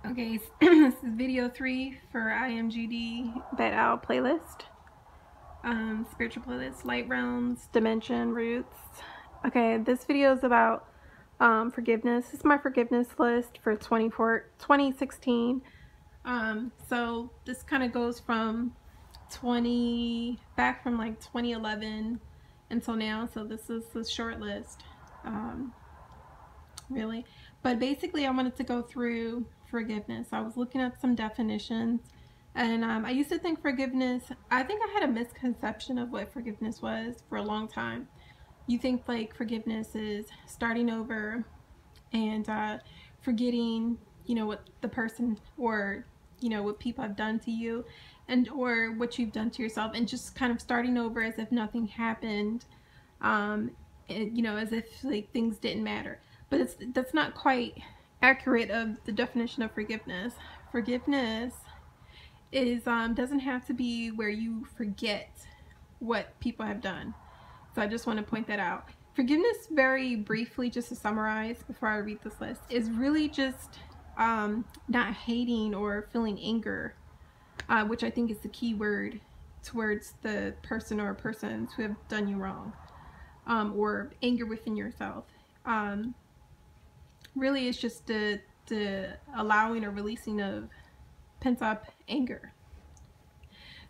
Okay, this is video 3 for IMGD Bed Out playlist. Spiritual playlist, light realms, dimension, roots. Okay, this video is about forgiveness. This is my forgiveness list for 2016. So this kind of goes from back from like 2011 until now. So this is the short list, really. But basically, I wanted to go through forgiveness. I was looking at some definitions, and I used to think forgiveness, I think I had a misconception of what forgiveness was for a long time. You think like forgiveness is starting over and forgetting, what the person or, what people have done to you, and or what you've done to yourself, and just kind of starting over as if nothing happened, as if like things didn't matter. But that's not quite accurate of the definition of forgiveness. Forgiveness is doesn't have to be where you forget what people have done. So I just want to point that out. Forgiveness, very briefly, just to summarize before I read this list, is really just not hating or feeling anger, which I think is the key word towards the person or persons who have done you wrong, or anger within yourself. Really, it's just the allowing or releasing of pent-up anger.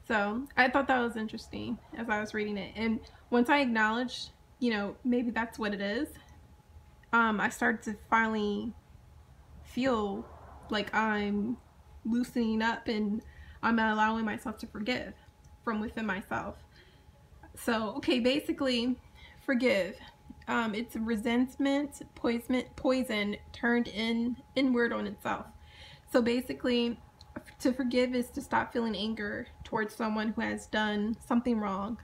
So I thought that was interesting as I was reading it, and once I acknowledged, maybe that's what it is, I started to finally feel like I'm loosening up and I'm allowing myself to forgive from within myself. So, okay, basically, forgive. It's resentment, poison turned inward on itself. So basically, to forgive is to stop feeling anger towards someone who has done something wrong.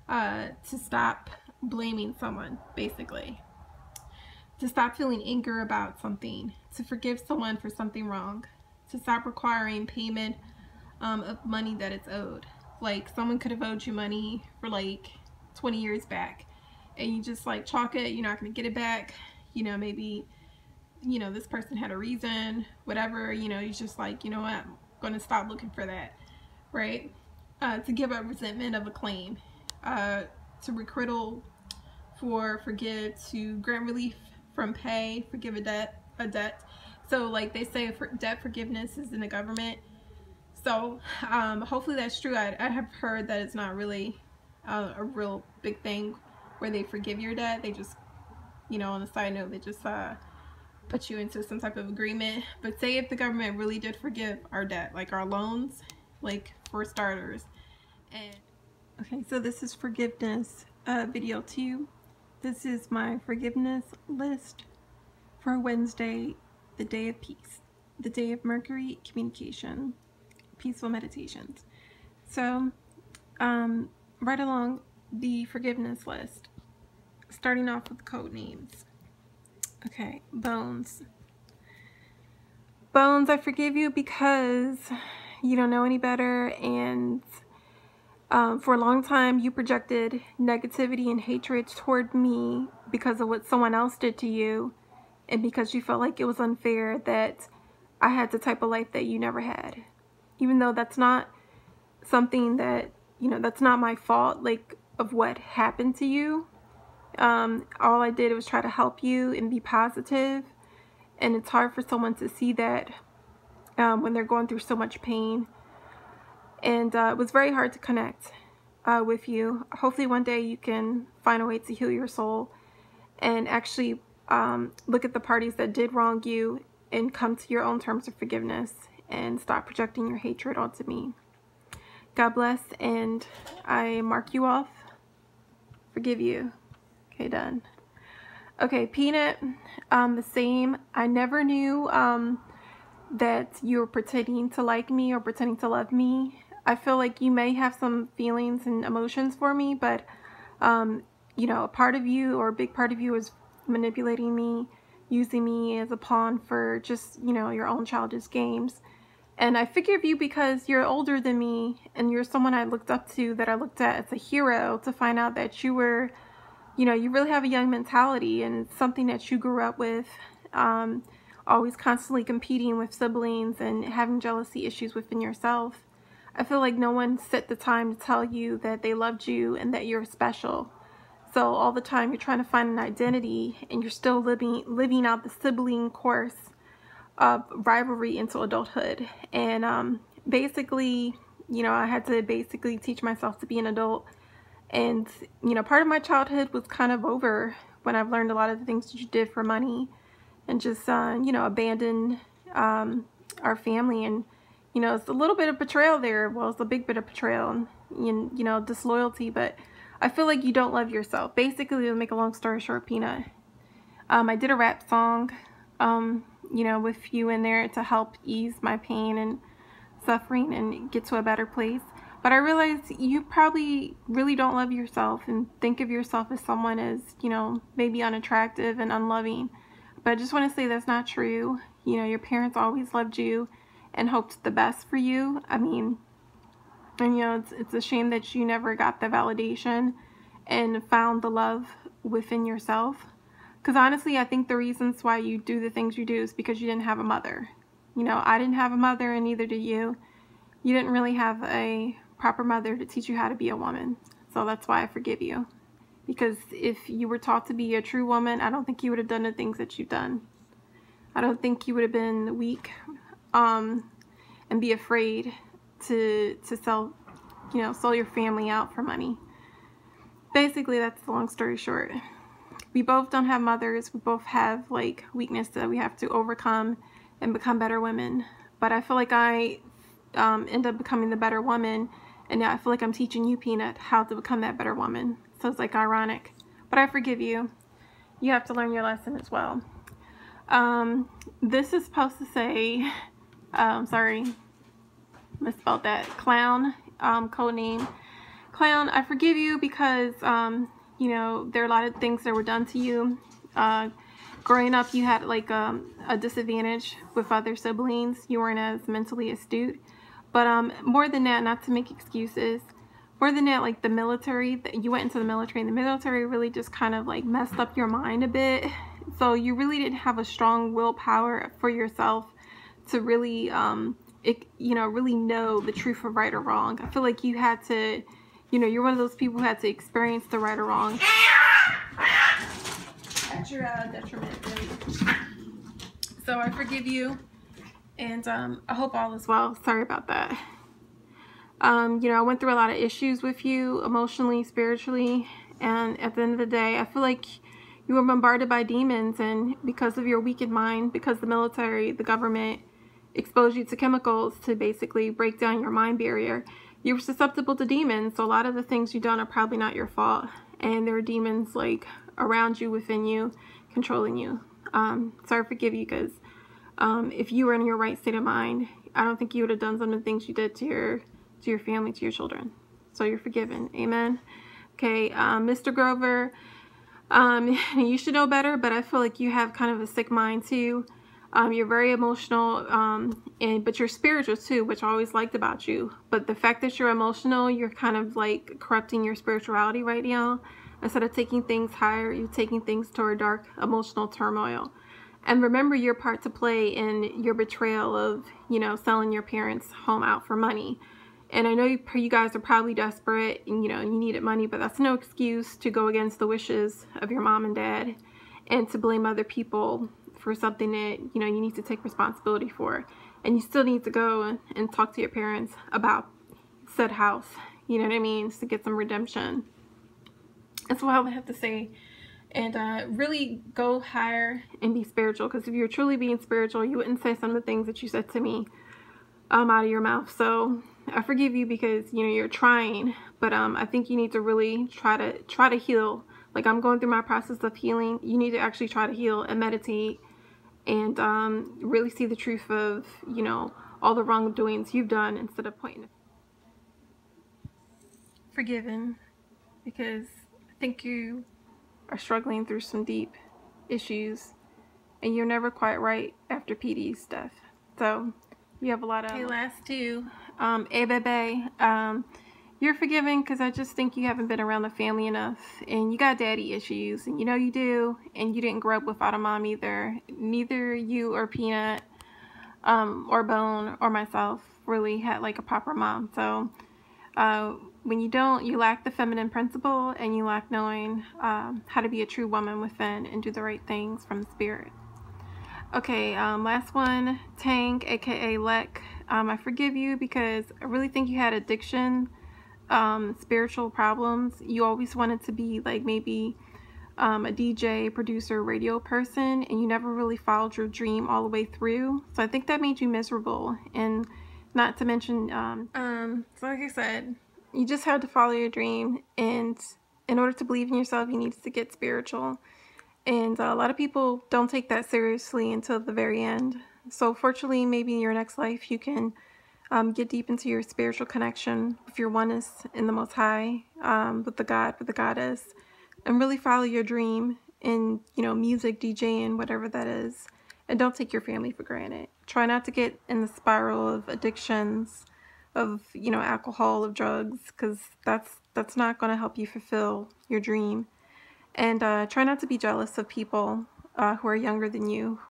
To stop blaming someone, basically. To stop feeling anger about something. To forgive someone for something wrong. To stop requiring payment of money that it's owed. Like, someone could have owed you money for like 20 years back, and you just like chalk it, you're not going to get it back. Maybe, this person had a reason, whatever, you're just like, what, I'm going to stop looking for that, right? To give up resentment of a claim, to requital, forgive, to grant relief from pay, forgive a debt. So like they say, debt forgiveness is in the government. So hopefully that's true. I have heard that it's not really a real big thing where they forgive your debt. They just, on the side note, they just put you into some type of agreement. But say if the government really did forgive our debt, like our loans, like for starters. And okay, so this is forgiveness video 2. This is my forgiveness list for Wednesday, the day of peace, the day of Mercury communication, peaceful meditations. So right along the forgiveness list, starting off with code names. Okay, Bones. Bones, I forgive you because you don't know any better, and for a long time you projected negativity and hatred toward me because of what someone else did to you, and because you felt like it was unfair that I had the type of life that you never had. Even though that's not something that, that's not my fault, like, of what happened to you. All I did was try to help you and be positive, and it's hard for someone to see that when they're going through so much pain. And it was very hard to connect with you. Hopefully one day you can find a way to heal your soul and actually look at the parties that did wrong you and come to your own terms of forgiveness and stop projecting your hatred onto me. God bless, and I mark you off. Forgive you. Okay, done. Okay, Peanut, the same. I never knew that you were pretending to like me or pretending to love me. I feel like you may have some feelings and emotions for me, but a part of you, or a big part of you, is manipulating me, using me as a pawn for just, your own childish games. And I forgive you because you're older than me, and you're someone I looked up to, that I looked at as a hero, to find out that you were, you really have a young mentality, and it's something that you grew up with. always constantly competing with siblings and having jealousy issues within yourself. I feel like no one set the time to tell you that they loved you and that you're special. So all the time you're trying to find an identity, and you're still living out the sibling course of rivalry into adulthood. And basically, you know, I had to basically teach myself to be an adult. And, you know, part of my childhood was kind of over when I've learned a lot of the things that you did for money and just, you know, abandon our family. And, you know, it's a little bit of betrayal there. Well, it's a big bit of betrayal and, you know, disloyalty. But I feel like you don't love yourself. Basically, to make a long story short, Peanut, I did a rap song, you know, with you in there to help ease my pain and suffering and get to a better place. But I realized you probably really don't love yourself and think of yourself as someone as, you know, maybe unattractive and unloving. But I just want to say that's not true. You know, your parents always loved you and hoped the best for you. I mean, and you know, it's a shame that you never got the validation and found the love within yourself. Because honestly, I think the reasons why you do the things you do is because you didn't have a mother. You know, I didn't have a mother, and neither did you. You didn't really have a proper mother to teach you how to be a woman. So that's why I forgive you. Because if you were taught to be a true woman, I don't think you would have done the things that you've done. I don't think you would have been weak and be afraid to sell, you know, sell your family out for money. Basically, that's the long story short. We both don't have mothers. We both have like weakness that we have to overcome and become better women. But I feel like I end up becoming the better woman, and now I feel like I'm teaching you, Peanut, how to become that better woman. So it's like ironic. But I forgive you. You have to learn your lesson as well. This is supposed to say, sorry, misspelled that, clown, code name. Clown, I forgive you because, you know, there are a lot of things that were done to you. Growing up, you had like a disadvantage with other siblings. You weren't as mentally astute. But more than that, not to make excuses, more than that, like the military, you went into the military, and the military really just kind of like messed up your mind a bit. So you really didn't have a strong willpower for yourself to really, you know, really know the truth of right or wrong. I feel like you had to, you know, you're one of those people who had to experience the right or wrong at your detriment. So I forgive you, and I hope all is well. Sorry about that. You know, I went through a lot of issues with you emotionally, spiritually, and at the end of the day, I feel like you were bombarded by demons, and because of your weakened mind, because the military, the government exposed you to chemicals to basically break down your mind barrier, you were susceptible to demons. So a lot of the things you've done are probably not your fault, and there are demons like around you, within you, controlling you. So I forgive you, because if you were in your right state of mind, I don't think you would have done some of the things you did to your family, to your children. So you're forgiven. Amen. Okay, Mr. Grover, you should know better, but I feel like you have kind of a sick mind too. You're very emotional, but you're spiritual too, which I always liked about you. But the fact that you're emotional, you're kind of like corrupting your spirituality right now. Instead of taking things higher, you're taking things toward dark emotional turmoil. And remember your part to play in your betrayal of, you know, selling your parents' home out for money. And I know you guys are probably desperate and, you know, you needed money, but that's no excuse to go against the wishes of your mom and dad and to blame other people for something that, you know, you need to take responsibility for. And you still need to go and talk to your parents about said house, you know what I mean, to get some redemption. That's what I would have to say. And really go higher and be spiritual, because if you're truly being spiritual, you wouldn't say some of the things that you said to me out of your mouth. So I forgive you, because, you know, you're trying, but I think you need to really try to heal. Like, I'm going through my process of healing. You need to actually try to heal and meditate and really see the truth of, you know, all the wrongdoings you've done, instead of pointing. Forgiven, because I think you are struggling through some deep issues, and you're never quite right after PD's death. So you have a lot of... Okay, last two. Bebe, you're forgiven because I just think you haven't been around the family enough, and you got daddy issues, and you know you do, and you didn't grow up without a mom either. Neither you or Peanut, or Bone, or myself really had like a proper mom. So when you don't, you lack the feminine principle, and you lack knowing how to be a true woman within and do the right things from the spirit. Okay, last one, Tank, aka Lek. I forgive you because I really think you had addiction, spiritual problems. You always wanted to be like maybe a DJ, producer, radio person, and you never really followed your dream all the way through. So I think that made you miserable. And not to mention, so like I said, you just had to follow your dream. And in order to believe in yourself, you need to get spiritual. And a lot of people don't take that seriously until the very end. So fortunately, maybe in your next life, you can get deep into your spiritual connection with your oneness in the Most High, with the God, with the Goddess, and really follow your dream in, music, DJing, whatever that is. And don't take your family for granted. Try not to get in the spiral of addictions, of, alcohol, of drugs, because that's not going to help you fulfill your dream. And try not to be jealous of people who are younger than you,